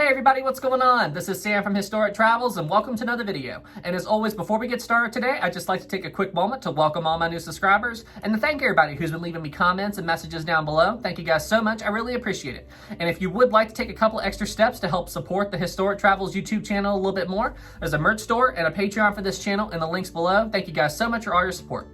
Hey everybody, what's going on? This is Sam from Historic Travels and welcome to another video. And as always, before we get started today, I'd just like to take a quick moment to welcome all my new subscribers and to thank everybody who's been leaving me comments and messages down below. Thank you guys so much. I really appreciate it. And if you would like to take a couple extra steps to help support the Historic Travels YouTube channel a little bit more, there's a merch store and a Patreon for this channel in the links below. Thank you guys so much for all your support.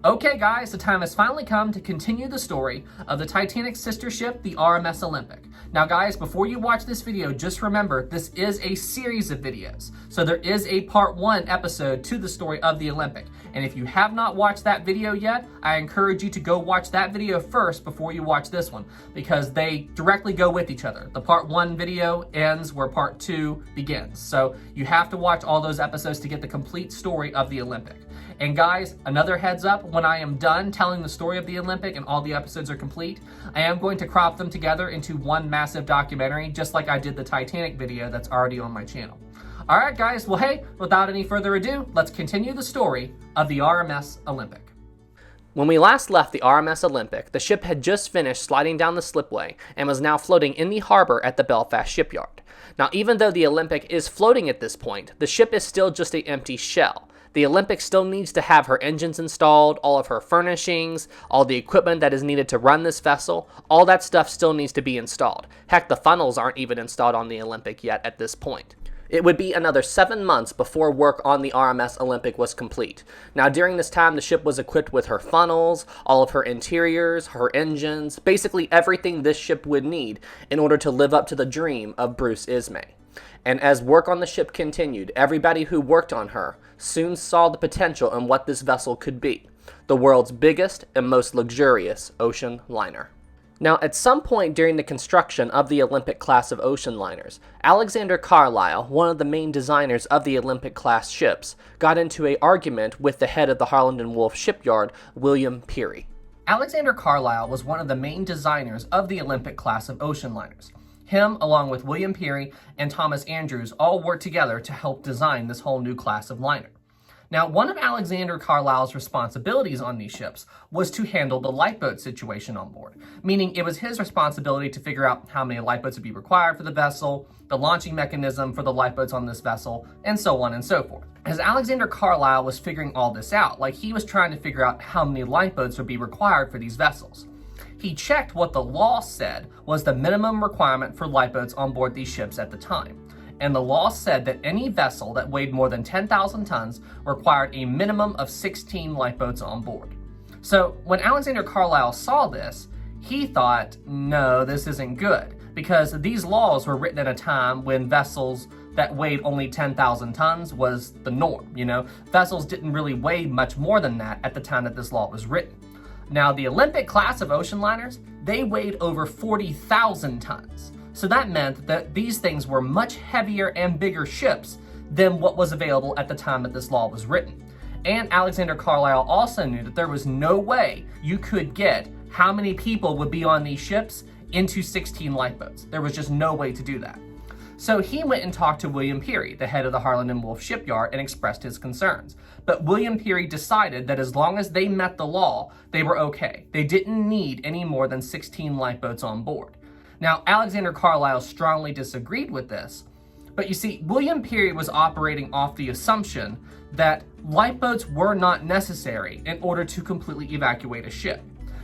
Okay guys, the time has finally come to continue the story of the Titanic sister ship, the RMS Olympic. Now guys, before you watch this video, just remember this is a series of videos. So there is a part 1 episode to the story of the Olympic. And if you have not watched that video yet, I encourage you to go watch that video first before you watch this one, because they directly go with each other. The part 1 video ends where part 2 begins. So you have to watch all those episodes to get the complete story of the Olympic. And guys, another heads up, when I am done telling the story of the Olympic and all the episodes are complete, I am going to crop them together into one massive documentary, just like I did the Titanic video that's already on my channel. All right, guys, well, hey, without any further ado, let's continue the story of the RMS Olympic. When we last left the RMS Olympic, the ship had just finished sliding down the slipway and was now floating in the harbor at the Belfast shipyard. Now, even though the Olympic is floating at this point, the ship is still just an empty shell. The Olympic still needs to have her engines installed, all of her furnishings, all the equipment that is needed to run this vessel, all that stuff still needs to be installed. Heck, the funnels aren't even installed on the Olympic yet at this point. It would be another 7 months before work on the RMS Olympic was complete. Now, during this time, the ship was equipped with her funnels, all of her interiors, her engines, basically everything this ship would need in order to live up to the dream of Bruce Ismay. And as work on the ship continued, everybody who worked on her soon saw the potential in what this vessel could be, the world's biggest and most luxurious ocean liner. Now, at some point during the construction of the Olympic class of ocean liners, Alexander Carlisle, one of the main designers of the Olympic class ships, got into an argument with the head of the Harland and Wolff shipyard, William Peary. Alexander Carlisle was one of the main designers of the Olympic class of ocean liners. Him, along with William Peary and Thomas Andrews, all worked together to help design this whole new class of liner. Now, one of Alexander Carlisle's responsibilities on these ships was to handle the lifeboat situation on board, meaning it was his responsibility to figure out how many lifeboats would be required for the vessel, the launching mechanism for the lifeboats on this vessel, and so on and so forth. As Alexander Carlisle was figuring all this out, he was trying to figure out how many lifeboats would be required for these vessels. He checked what the law said was the minimum requirement for lifeboats on board these ships at the time. And the law said that any vessel that weighed more than 10,000 tons required a minimum of 16 lifeboats on board. So when Alexander Carlisle saw this, he thought, no, this isn't good, because these laws were written at a time when vessels that weighed only 10,000 tons was the norm. Vessels didn't really weigh much more than that at the time that this law was written. Now, the Olympic class of ocean liners, they weighed over 40,000 tons. So that meant that these things were much heavier and bigger ships than what was available at the time that this law was written. And Alexander Carlisle also knew that there was no way you could get how many people would be on these ships into 16 lifeboats. There was just no way to do that. So he went and talked to William Peary, the head of the Harland and Wolff shipyard, and expressed his concerns. But William Peary decided that as long as they met the law, they were okay. They didn't need any more than 16 lifeboats on board. Now, Alexander Carlisle strongly disagreed with this, but you see, William Peary was operating off the assumption that lifeboats were not necessary in order to completely evacuate a ship.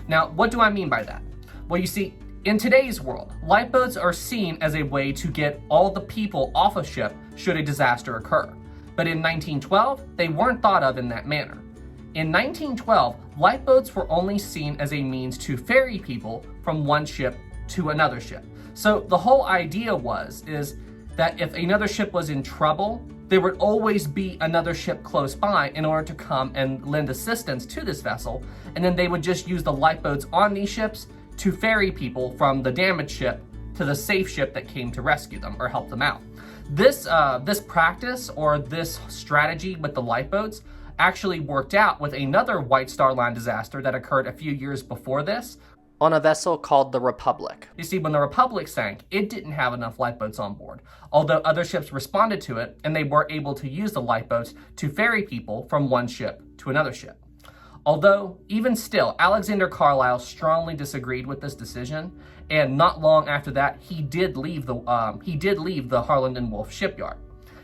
Now, what do I mean by that? Well, you see, in today's world, lifeboats are seen as a way to get all the people off a ship should a disaster occur. But in 1912, they weren't thought of in that manner. In 1912, lifeboats were only seen as a means to ferry people from one ship to another ship. So the whole idea is that if another ship was in trouble, there would always be another ship close by in order to come and lend assistance to this vessel, and then they would just use the lifeboats on these ships to ferry people from the damaged ship to the safe ship that came to rescue them or help them out. This practice or this strategy with the lifeboats actually worked out with another White Star Line disaster that occurred a few years before this on a vessel called the Republic. You see, when the Republic sank, it didn't have enough lifeboats on board, although other ships responded to it and they were able to use the lifeboats to ferry people from one ship to another ship. Although, even still, Alexander Carlisle strongly disagreed with this decision, and not long after that, he did leave the Harland and Wolff shipyard.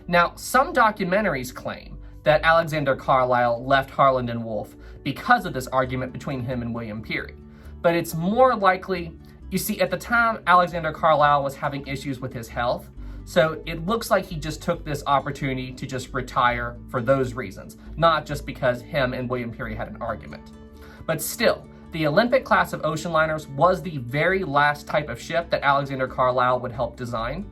Now, some documentaries claim that Alexander Carlisle left Harland and Wolff because of this argument between him and William Peary, but it's more likely, you see, at the time, Alexander Carlisle was having issues with his health, so it looks like he just took this opportunity to just retire for those reasons, not just because him and William Peary had an argument. But still, the Olympic class of ocean liners was the very last type of ship that Alexander Carlisle would help design.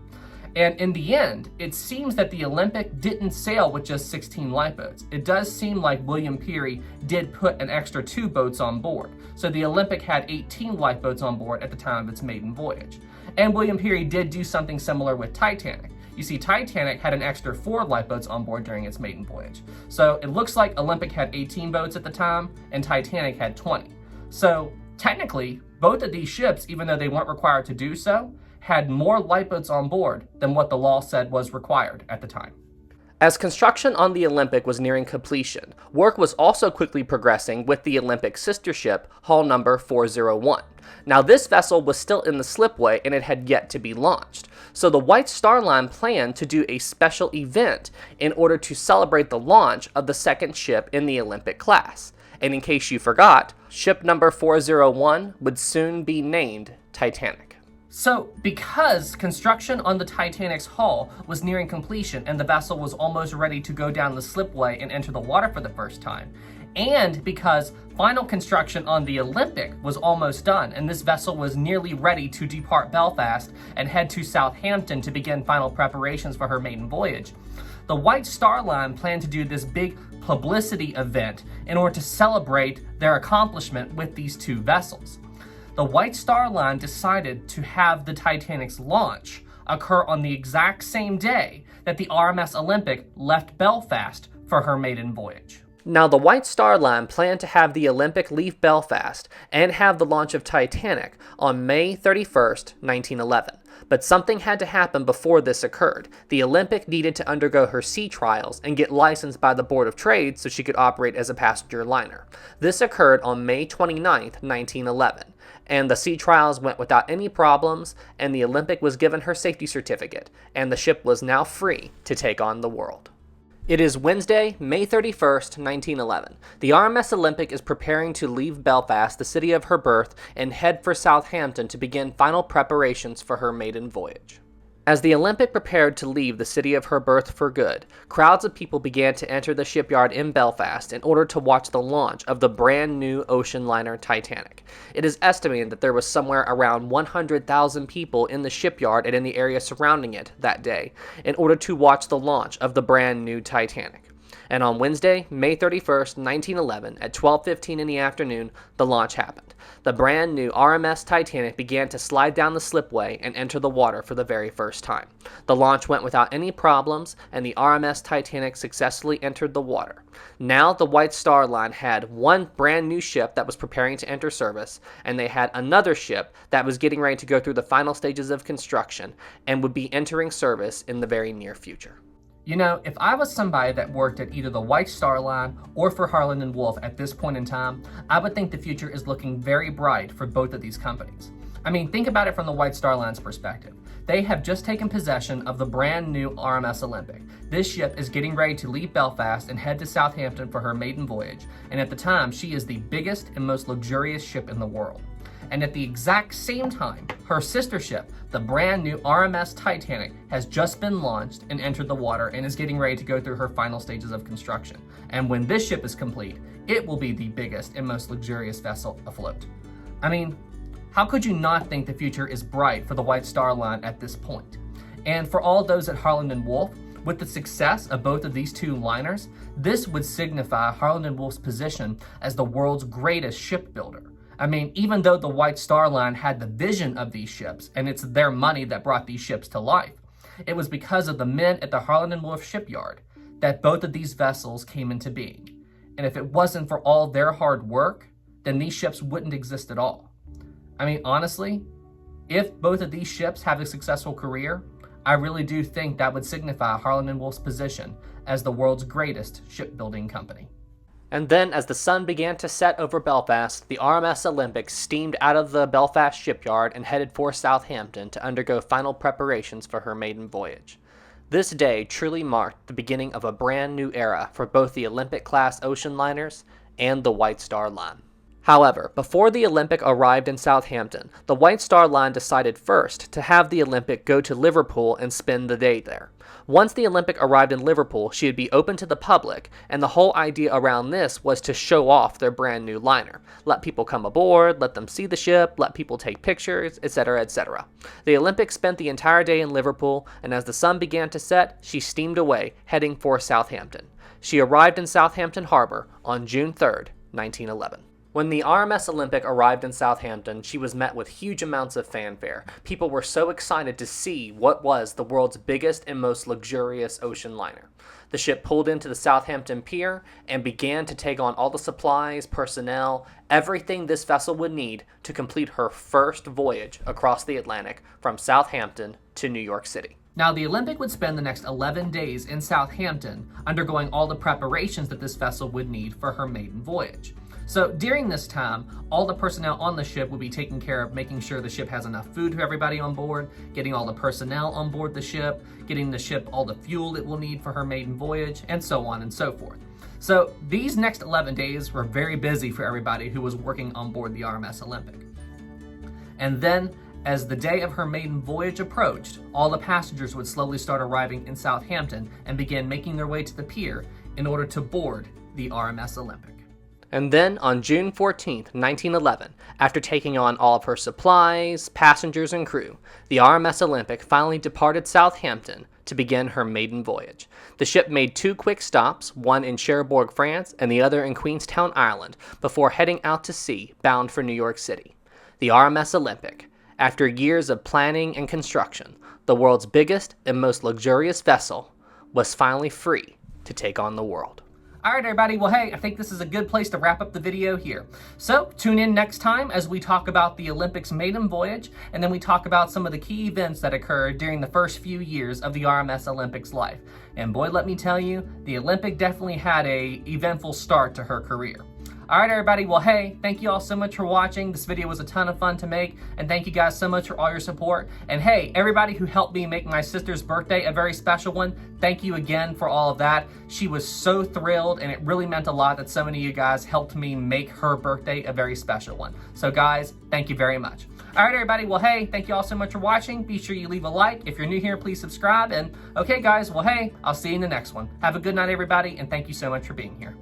And in the end, it seems that the Olympic didn't sail with just 16 lifeboats. It does seem like William Peary did put an extra 2 boats on board. So the Olympic had 18 lifeboats on board at the time of its maiden voyage. And William Peary did do something similar with Titanic. You see, Titanic had an extra 4 lifeboats on board during its maiden voyage. So it looks like Olympic had 18 boats at the time, and Titanic had 20. So technically, both of these ships, even though they weren't required to do so, had more lifeboats on board than what the law said was required at the time. As construction on the Olympic was nearing completion, work was also quickly progressing with the Olympic sister ship, hull number 401. Now, this vessel was still in the slipway and it had yet to be launched, so the White Star Line planned to do a special event in order to celebrate the launch of the second ship in the Olympic class. And in case you forgot, ship number 401 would soon be named Titanic. So, because construction on the Titanic's hull was nearing completion and the vessel was almost ready to go down the slipway and enter the water for the first time, and because final construction on the Olympic was almost done and this vessel was nearly ready to depart Belfast and head to Southampton to begin final preparations for her maiden voyage, the White Star Line planned to do this big publicity event in order to celebrate their accomplishment with these 2 vessels. The White Star Line decided to have the Titanic's launch occur on the exact same day that the RMS Olympic left Belfast for her maiden voyage. Now, the White Star Line planned to have the Olympic leave Belfast and have the launch of Titanic on May 31st, 1911. But something had to happen before this occurred. The Olympic needed to undergo her sea trials and get licensed by the Board of Trade so she could operate as a passenger liner. This occurred on May 29th, 1911. And the sea trials went without any problems, and the Olympic was given her safety certificate, and the ship was now free to take on the world. It is Wednesday, May 31st, 1911. The RMS Olympic is preparing to leave Belfast, the city of her birth, and head for Southampton to begin final preparations for her maiden voyage. As the Olympic prepared to leave the city of her birth for good, crowds of people began to enter the shipyard in Belfast in order to watch the launch of the brand new ocean liner Titanic. It is estimated that there was somewhere around 100,000 people in the shipyard and in the area surrounding it that day in order to watch the launch of the brand new Titanic. And on Wednesday, May 31st, 1911, at 12:15 in the afternoon, the launch happened. The brand new RMS Titanic began to slide down the slipway and enter the water for the very first time. The launch went without any problems, and the RMS Titanic successfully entered the water. Now, the White Star Line had one brand new ship that was preparing to enter service, and they had another ship that was getting ready to go through the final stages of construction and would be entering service in the very near future. You know, if I was somebody that worked at either the White Star Line or for Harland and Wolff at this point in time, I would think the future is looking very bright for both of these companies. I mean, think about it from the White Star Line's perspective. They have just taken possession of the brand new RMS Olympic. This ship is getting ready to leave Belfast and head to Southampton for her maiden voyage, and at the time, she is the biggest and most luxurious ship in the world. And at the exact same time, her sister ship, the brand new RMS Titanic, has just been launched and entered the water and is getting ready to go through her final stages of construction. And when this ship is complete, it will be the biggest and most luxurious vessel afloat. I mean, how could you not think the future is bright for the White Star Line at this point? And for all those at Harland and Wolff, with the success of both of these two liners, this would signify Harland and Wolff's position as the world's greatest shipbuilder. I mean, even though the White Star Line had the vision of these ships, and it's their money that brought these ships to life, it was because of the men at the Harland and Wolff shipyard that both of these vessels came into being. And if it wasn't for all their hard work, then these ships wouldn't exist at all. I mean, honestly, if both of these ships have a successful career, I really do think that would signify Harland and Wolff's position as the world's greatest shipbuilding company. And then, as the sun began to set over Belfast, the RMS Olympic steamed out of the Belfast shipyard and headed for Southampton to undergo final preparations for her maiden voyage. This day truly marked the beginning of a brand new era for both the Olympic-class ocean liners and the White Star Line. However, before the Olympic arrived in Southampton, the White Star Line decided first to have the Olympic go to Liverpool and spend the day there. Once the Olympic arrived in Liverpool, she would be open to the public, and the whole idea around this was to show off their brand new liner. Let people come aboard, let them see the ship, let people take pictures, etc., etc. The Olympic spent the entire day in Liverpool, and as the sun began to set, she steamed away, heading for Southampton. She arrived in Southampton Harbor on June 3rd, 1911. When the RMS Olympic arrived in Southampton, she was met with huge amounts of fanfare. People were so excited to see what was the world's biggest and most luxurious ocean liner. The ship pulled into the Southampton pier and began to take on all the supplies, personnel, everything this vessel would need to complete her first voyage across the Atlantic from Southampton to New York City. Now, the Olympic would spend the next 11 days in Southampton undergoing all the preparations that this vessel would need for her maiden voyage. So during this time, all the personnel on the ship will be taking care of making sure the ship has enough food for everybody on board, getting all the personnel on board the ship, getting the ship all the fuel it will need for her maiden voyage, and so on and so forth. So these next 11 days were very busy for everybody who was working on board the RMS Olympic. And then, as the day of her maiden voyage approached, all the passengers would slowly start arriving in Southampton and begin making their way to the pier in order to board the RMS Olympic. And then, on June 14th, 1911, after taking on all of her supplies, passengers, and crew, the RMS Olympic finally departed Southampton to begin her maiden voyage. The ship made 2 quick stops, one in Cherbourg, France, and the other in Queenstown, Ireland, before heading out to sea, bound for New York City. The RMS Olympic, after years of planning and construction, the world's biggest and most luxurious vessel, was finally free to take on the world. Alright everybody, well hey, I think this is a good place to wrap up the video here. So, tune in next time as we talk about the Olympics maiden voyage, and then we talk about some of the key events that occurred during the first few years of the RMS Olympic's life. And boy, let me tell you, the Olympic definitely had an eventful start to her career. Alright everybody, well hey, thank you all so much for watching. This video was a ton of fun to make, and thank you guys so much for all your support. And hey, everybody who helped me make my sister's birthday a very special one, thank you again for all of that. She was so thrilled, and it really meant a lot that so many of you guys helped me make her birthday a very special one. So guys, thank you very much. Alright everybody, well hey, thank you all so much for watching. Be sure you leave a like. If you're new here, please subscribe. And okay guys, well hey, I'll see you in the next one. Have a good night everybody, and thank you so much for being here.